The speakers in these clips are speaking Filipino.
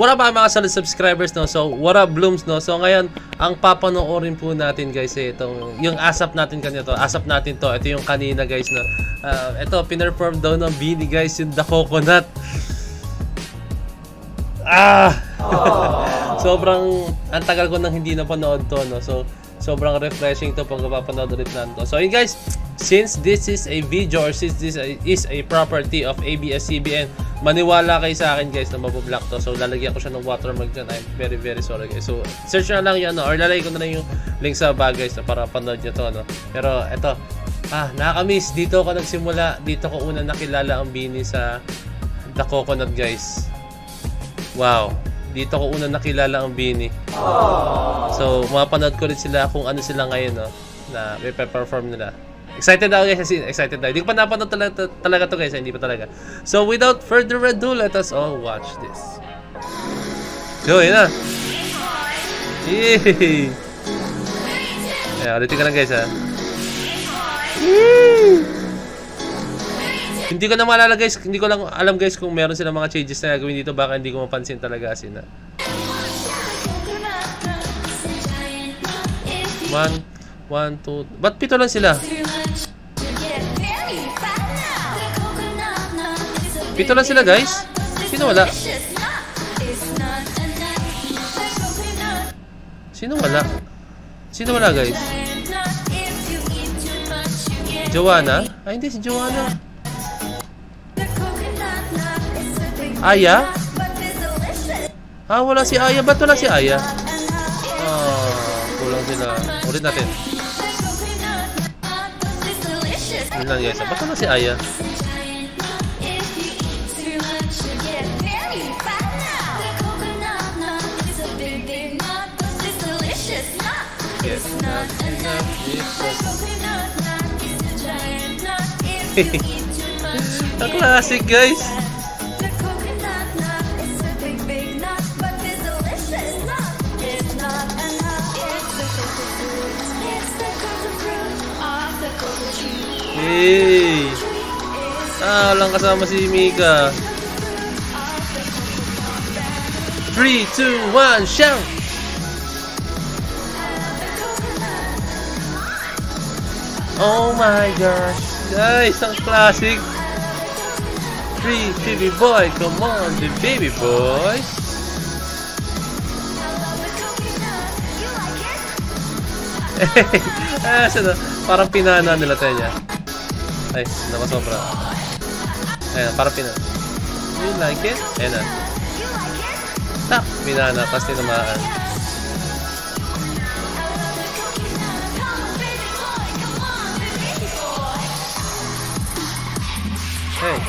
what up mga solid subscribers, no? So, what up Blooms, no? So, ngayon, ang papanoorin po natin, guys, itong, yung ASAP natin kanina to. ASAP natin to. Ito yung kanina, guys, no? Ito, pinerform daw ng Beanie, guys, yung The Coconut. Sobrang, ang tagal ko nang hindi napanood to, no? So, sobrang refreshing to pag mapapanood ulit natin to. So, yun, guys, since this is a video or since this is a property of ABS-CBN, maniwala kayo sa akin, guys, na mabublock to. So, lalagyan ko siya ng watermark dyan. I'm very, very sorry, guys. So, search na lang yan, no? Or lalagay ko na lang yung link sa bag, guys, no? Para panood nyo to, no? Pero, eto, nakakamiss. Dito ako nagsimula. Dito ko una nakilala ang Beanie sa The Coconut, guys. Wow. Dito ko una nakilala ang Beanie. So, mapanood ko rin sila kung ano sila ngayon, no? Na may perform nila. Excited ako, guys. Excited ako. Hindi ko pa napanood talaga to, guys. Hindi pa talaga. So, without further ado, let us all watch this. So, yun na. Yay! Ayan, ulitin ka lang, guys, ha. Hindi ko na maalala, guys. Hindi ko lang alam, guys, kung meron silang mga changes na gagawin dito. Baka hindi ko mapansin talaga as in, ha. 1, 2. Ba't 7 lang sila? 7 lang sila, guys. Sino wala? Sino wala? Sino wala, guys? Joanna? Ay, hindi si Joanna. Aya? Wala si Aya. Ba't wala si Aya? Kulang sila. Ulit natin. Yun lang, guys. Ba't wala si Aya? Yes, not enough. Ang classic, guys. Hey! Walang kasama si Mika. 3, 2, 1, shout! Oh my gosh! Guys, ang classic! 3, baby boy, come on, the baby boys! Parang pinana nila tayo niya. Ay, nakasobra. Ayan, parang pinana. You like it? Ayan na. Tak! Pinana, tapos tinamaan. Hey!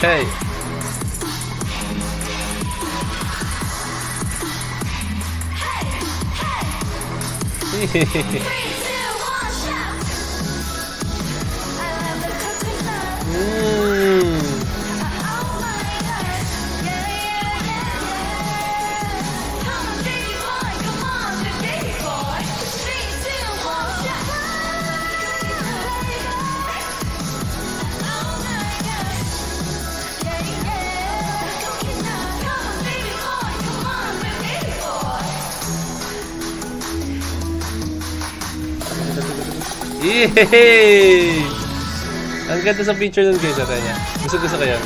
Hey! Yay! Ang ganda sa picture nun, guys, natin niya. Gusto ko yan.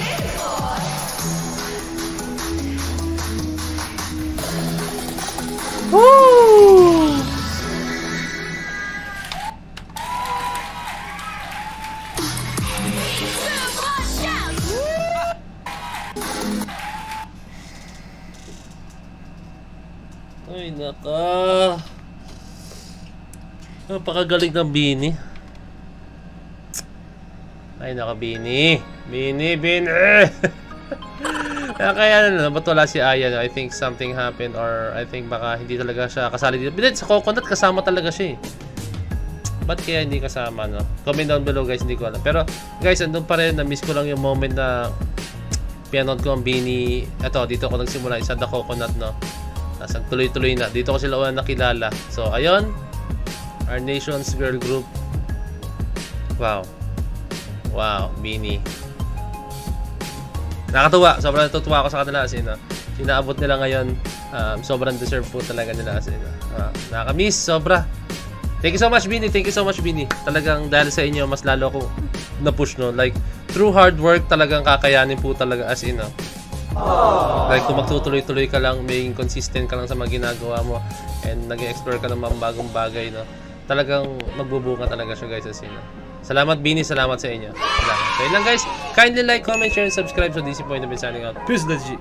Woo! Ay, naka. Napakagaling ng Beanie. Ay, naka Beanie. Beanie. Kaya ano, ba't wala si Aya? I think something happened or I think baka hindi talaga siya kasali dito. Sa Coconut, kasama talaga siya eh. Ba't kaya hindi kasama, no? Comment down below, guys, hindi ko alam. Pero, guys, andun pa rin. Na-miss ko lang yung moment na pinanood ko ang Beanie. Ito, dito ako nagsimula sa The Coconut, no? Tapos tuloy-tuloy na. Dito ko sila una nakilala. So, ayun. Our Nation's Girl Group. Wow. Wow, Beanie. Nakatuwa. Sobrang natutuwa ako sa kanila. As in, inaabot nila ngayon, sobrang deserve po talaga nila kasi nakakamiss, sobra. Thank you so much, Bini. Thank you so much, Bini. Talagang dahil sa inyo, mas lalo akong na-push, no? Like, through hard work, talagang kakayanin po talaga as in, no? Like, kung magtutuloy-tuloy ka lang, maging consistent ka lang sa mga ginagawa mo, and nag-explore ka ng mga bagong bagay, no? Talagang magbubunga talaga siya, guys, as in, no? Salamat, Bini. Salamat sa inyo. Salamat. So, yun lang, guys. Kindly like, comment, share, and subscribe. So, DC Point of signing out. Peace, G.